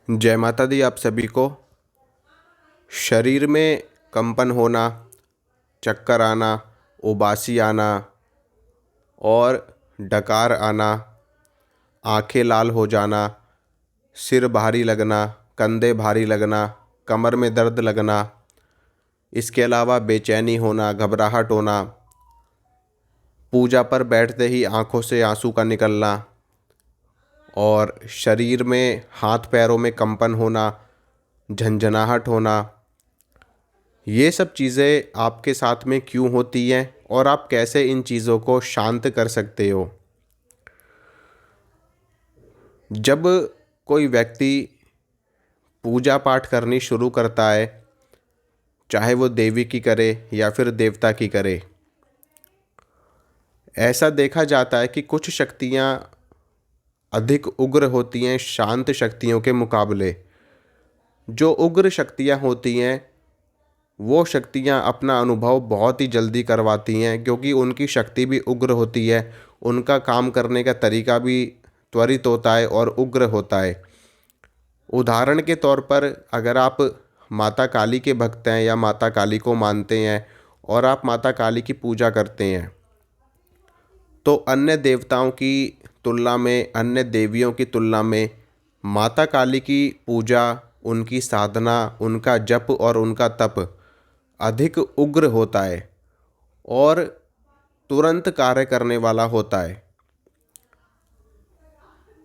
जय माता दी आप सभी को। शरीर में कंपन होना, चक्कर आना, उबासी आना और डकार आना, आंखें लाल हो जाना, सिर भारी लगना, कंधे भारी लगना, कमर में दर्द लगना, इसके अलावा बेचैनी होना, घबराहट होना, पूजा पर बैठते ही आंखों से आंसू का निकलना और शरीर में हाथ पैरों में कंपन होना, झंझनाहट होना, ये सब चीज़ें आपके साथ में क्यों होती हैं और आप कैसे इन चीज़ों को शांत कर सकते हो। जब कोई व्यक्ति पूजा पाठ करनी शुरू करता है, चाहे वो देवी की करे या फिर देवता की करे, ऐसा देखा जाता है कि कुछ शक्तियाँ अधिक उग्र होती हैं शांत शक्तियों के मुकाबले। जो उग्र शक्तियाँ होती हैं वो शक्तियाँ अपना अनुभव बहुत ही जल्दी करवाती हैं, क्योंकि उनकी शक्ति भी उग्र होती है, उनका काम करने का तरीका भी त्वरित होता है और उग्र होता है। उदाहरण के तौर पर अगर आप माता काली के भक्त हैं या माता काली को मानते हैं और आप माता काली की पूजा करते हैं, तो अन्य देवताओं की तुलना में, अन्य देवियों की तुलना में माता काली की पूजा, उनकी साधना, उनका जप और उनका तप अधिक उग्र होता है और तुरंत कार्य करने वाला होता है।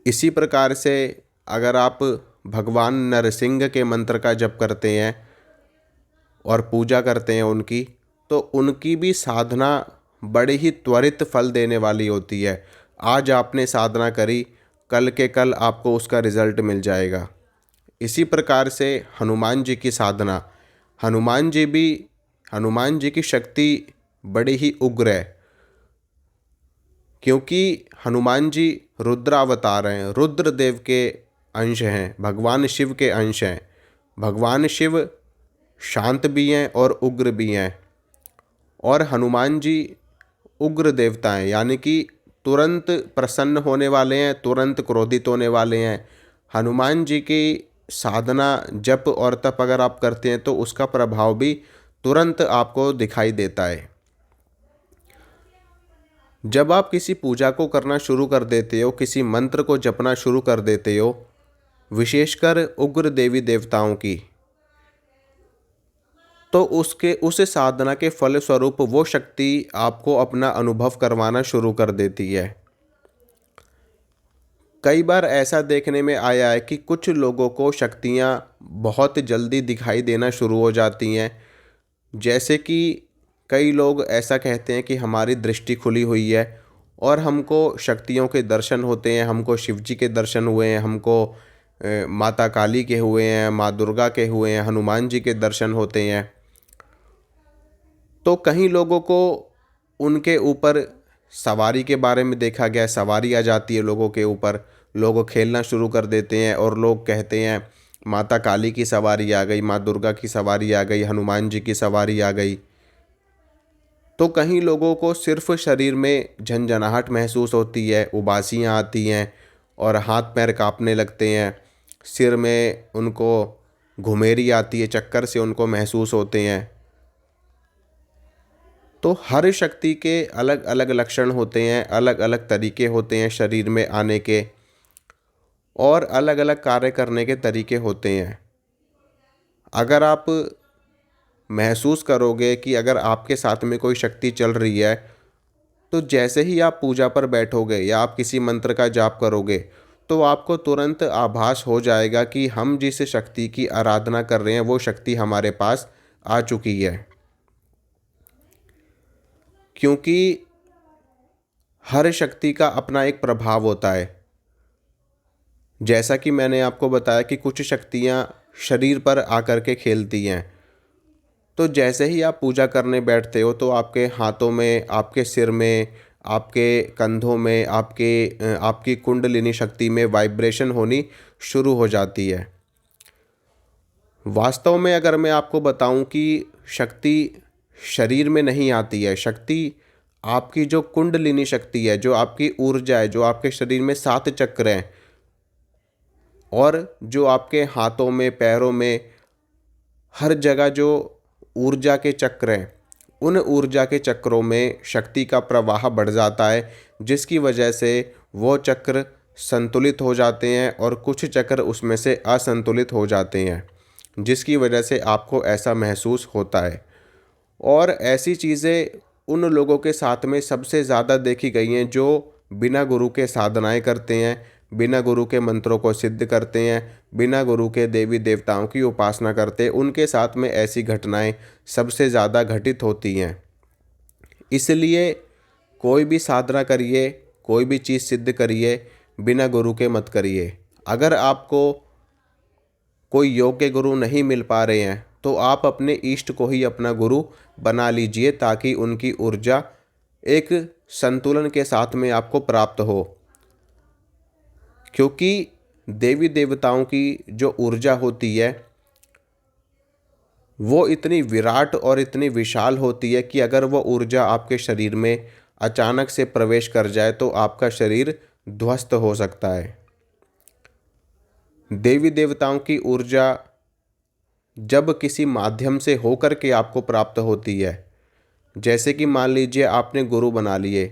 इसी प्रकार से अगर आप भगवान नरसिंह के मंत्र का जप करते हैं और पूजा करते हैं उनकी, तो उनकी भी साधना बड़े ही त्वरित फल देने वाली होती है। आज आपने साधना करी, कल के कल आपको उसका रिजल्ट मिल जाएगा। इसी प्रकार से हनुमान जी की साधना, हनुमान जी भी, हनुमान जी की शक्ति बड़ी ही उग्र है, क्योंकि हनुमान जी रुद्रावतार हैं, रुद्रदेव के अंश हैं, भगवान शिव के अंश हैं। भगवान शिव शांत भी हैं और उग्र भी हैं, और हनुमान जी उग्र देवता हैं, यानी कि तुरंत प्रसन्न होने वाले हैं, तुरंत क्रोधित होने वाले हैं। हनुमान जी की साधना, जप और तप अगर आप करते हैं तो उसका प्रभाव भी तुरंत आपको दिखाई देता है। जब आप किसी पूजा को करना शुरू कर देते हो, किसी मंत्र को जपना शुरू कर देते हो, विशेषकर उग्र देवी देवताओं की, तो उसके उस साधना के फलस्वरूप वो शक्ति आपको अपना अनुभव करवाना शुरू कर देती है। कई बार ऐसा देखने में आया है कि कुछ लोगों को शक्तियाँ बहुत जल्दी दिखाई देना शुरू हो जाती हैं। जैसे कि कई लोग ऐसा कहते हैं कि हमारी दृष्टि खुली हुई है और हमको शक्तियों के दर्शन होते हैं, हमको शिव जी के दर्शन हुए हैं, हमको माता काली के हुए हैं, माँ दुर्गा के हुए हैं, हनुमान जी के दर्शन होते हैं। तो कहीं लोगों को उनके ऊपर सवारी के बारे में देखा गया, सवारी आ जाती है लोगों के ऊपर, लोग खेलना शुरू कर देते हैं और लोग कहते हैं माता काली की सवारी आ गई, माँ दुर्गा की सवारी आ गई, हनुमान जी की सवारी आ गई। तो कहीं लोगों को सिर्फ शरीर में झंझनाहट महसूस होती है, उबासियाँ आती हैं और हाथ पैर कांपने लगते हैं, सिर में उनको घुमेरी आती है, चक्कर से उनको महसूस होते हैं। तो हर शक्ति के अलग अलग लक्षण होते हैं, अलग अलग तरीके होते हैं शरीर में आने के, और अलग अलग कार्य करने के तरीके होते हैं। अगर आप महसूस करोगे कि अगर आपके साथ में कोई शक्ति चल रही है, तो जैसे ही आप पूजा पर बैठोगे या आप किसी मंत्र का जाप करोगे, तो आपको तुरंत आभास हो जाएगा कि हम जिस शक्ति की आराधना कर रहे हैं वो शक्ति हमारे पास आ चुकी है। क्योंकि हर शक्ति का अपना एक प्रभाव होता है। जैसा कि मैंने आपको बताया कि कुछ शक्तियाँ शरीर पर आकर के खेलती हैं, तो जैसे ही आप पूजा करने बैठते हो तो आपके हाथों में, आपके सिर में, आपके कंधों में, आपकी कुंडलिनी शक्ति में वाइब्रेशन होनी शुरू हो जाती है। वास्तव में अगर मैं आपको बताऊं कि शक्ति शरीर में नहीं आती है, शक्ति आपकी जो कुंडलिनी शक्ति है, जो आपकी ऊर्जा है, जो आपके शरीर में 7 चक्र हैं, और जो आपके हाथों में, पैरों में, हर जगह जो ऊर्जा के चक्र हैं, उन ऊर्जा के चक्रों में शक्ति का प्रवाह बढ़ जाता है, जिसकी वजह से वो चक्र संतुलित हो जाते हैं और कुछ चक्र उसमें से असंतुलित हो जाते हैं, जिसकी वजह से आपको ऐसा महसूस होता है। और ऐसी चीज़ें उन लोगों के साथ में सबसे ज़्यादा देखी गई हैं जो बिना गुरु के साधनाएं करते हैं, बिना गुरु के मंत्रों को सिद्ध करते हैं, बिना गुरु के देवी देवताओं की उपासना करते हैं। उनके साथ में ऐसी घटनाएं सबसे ज़्यादा घटित होती हैं। इसलिए कोई भी साधना करिए, कोई भी चीज़ सिद्ध करिए, बिना गुरु के मत करिए। अगर आपको कोई योग्य गुरु नहीं मिल पा रहे हैं तो आप अपने इष्ट को ही अपना गुरु बना लीजिए, ताकि उनकी ऊर्जा एक संतुलन के साथ में आपको प्राप्त हो। क्योंकि देवी देवताओं की जो ऊर्जा होती है वो इतनी विराट और इतनी विशाल होती है कि अगर वो ऊर्जा आपके शरीर में अचानक से प्रवेश कर जाए तो आपका शरीर ध्वस्त हो सकता है। देवी देवताओं की ऊर्जा जब किसी माध्यम से होकर के आपको प्राप्त होती है, जैसे कि मान लीजिए आपने गुरु बना लिए,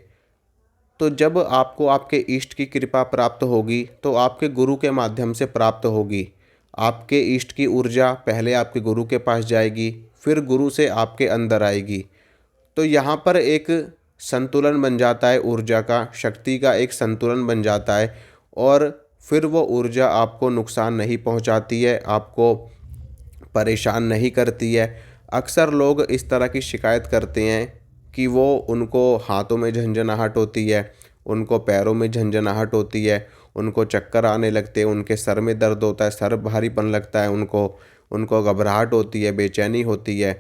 तो जब आपको आपके इष्ट की कृपा प्राप्त होगी तो आपके गुरु के माध्यम से प्राप्त होगी। आपके इष्ट की ऊर्जा पहले आपके गुरु के पास जाएगी, फिर गुरु से आपके अंदर आएगी। तो यहाँ पर एक संतुलन बन जाता है, ऊर्जा का, शक्ति का एक संतुलन बन जाता है और फिर वो ऊर्जा आपको नुकसान नहीं पहुँचाती है, आपको परेशान नहीं करती है। अक्सर लोग इस तरह की शिकायत करते हैं कि वो उनको हाथों में झंझनाहट होती है, उनको पैरों में झंझनाहट होती है, उनको चक्कर आने लगते हैं, उनके सर में दर्द होता है, सर भारीपन लगता है, उनको घबराहट होती है, बेचैनी होती है।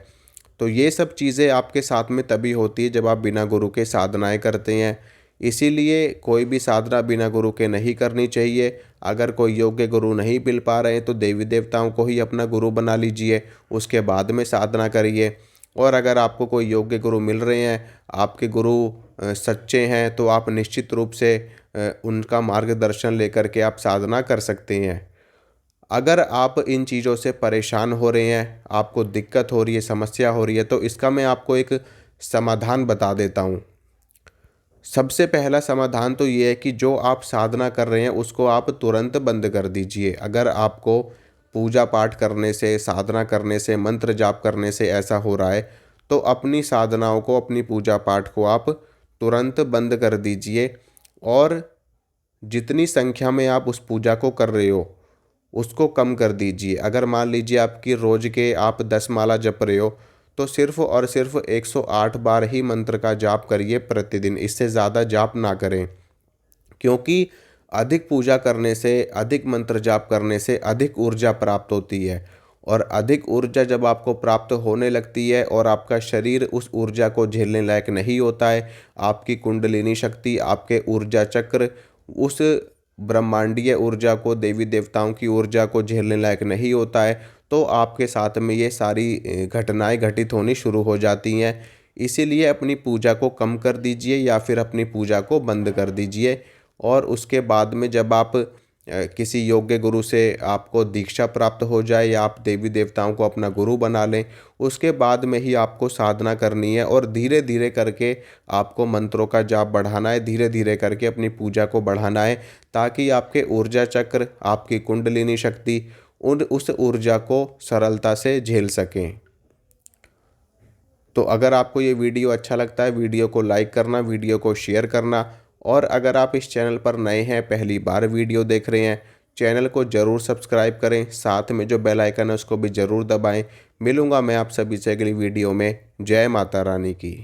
तो ये सब चीज़ें आपके साथ में तभी होती है जब आप बिना गुरु के साधनाएं करते हैं। इसीलिए कोई भी साधना बिना गुरु के नहीं करनी चाहिए। अगर कोई योग्य गुरु नहीं मिल पा रहे हैं तो देवी देवताओं को ही अपना गुरु बना लीजिए, उसके बाद में साधना करिए। और अगर आपको कोई योग्य गुरु मिल रहे हैं, आपके गुरु सच्चे हैं, तो आप निश्चित रूप से उनका मार्गदर्शन लेकर के आप साधना कर सकते हैं। अगर आप इन चीज़ों से परेशान हो रहे हैं, आपको दिक्कत हो रही है, समस्या हो रही है, तो इसका मैं आपको एक समाधान बता देता हूँ। सबसे पहला समाधान तो ये है कि जो आप साधना कर रहे हैं उसको आप तुरंत बंद कर दीजिए। अगर आपको पूजा पाठ करने से, साधना करने से, मंत्र जाप करने से ऐसा हो रहा है तो अपनी साधनाओं को, अपनी पूजा पाठ को आप तुरंत बंद कर दीजिए। और जितनी संख्या में आप उस पूजा को कर रहे हो उसको कम कर दीजिए। अगर मान लीजिए आपकी रोज़ के आप 10 माला जप रहे हो तो सिर्फ़ और सिर्फ 108 बार ही मंत्र का जाप करिए प्रतिदिन, इससे ज़्यादा जाप ना करें। क्योंकि अधिक पूजा करने से, अधिक मंत्र जाप करने से अधिक ऊर्जा प्राप्त होती है। और अधिक ऊर्जा जब आपको प्राप्त होने लगती है और आपका शरीर उस ऊर्जा को झेलने लायक नहीं होता है, आपकी कुंडलिनी शक्ति, आपके ऊर्जा चक्र उस ब्रह्मांडीय ऊर्जा को, देवी देवताओं की ऊर्जा को झेलने लायक नहीं होता है, तो आपके साथ में ये सारी घटनाएं घटित होनी शुरू हो जाती हैं। इसीलिए अपनी पूजा को कम कर दीजिए या फिर अपनी पूजा को बंद कर दीजिए। और उसके बाद में जब आप किसी योग्य गुरु से आपको दीक्षा प्राप्त हो जाए या आप देवी देवताओं को अपना गुरु बना लें, उसके बाद में ही आपको साधना करनी है। और धीरे धीरे करके आपको मंत्रों का जाप बढ़ाना है, धीरे धीरे करके अपनी पूजा को बढ़ाना है, ताकि आपके ऊर्जा चक्र, आपकी कुंडलिनी शक्ति उस ऊर्जा को सरलता से झेल सकें। तो अगर आपको ये वीडियो अच्छा लगता है, वीडियो को लाइक करना, वीडियो को शेयर करना। और अगर आप इस चैनल पर नए हैं, पहली बार वीडियो देख रहे हैं, चैनल को ज़रूर सब्सक्राइब करें, साथ में जो बेल आइकन है उसको भी ज़रूर दबाएं। मिलूंगा मैं आप सभी से अगली वीडियो में। जय माता रानी की।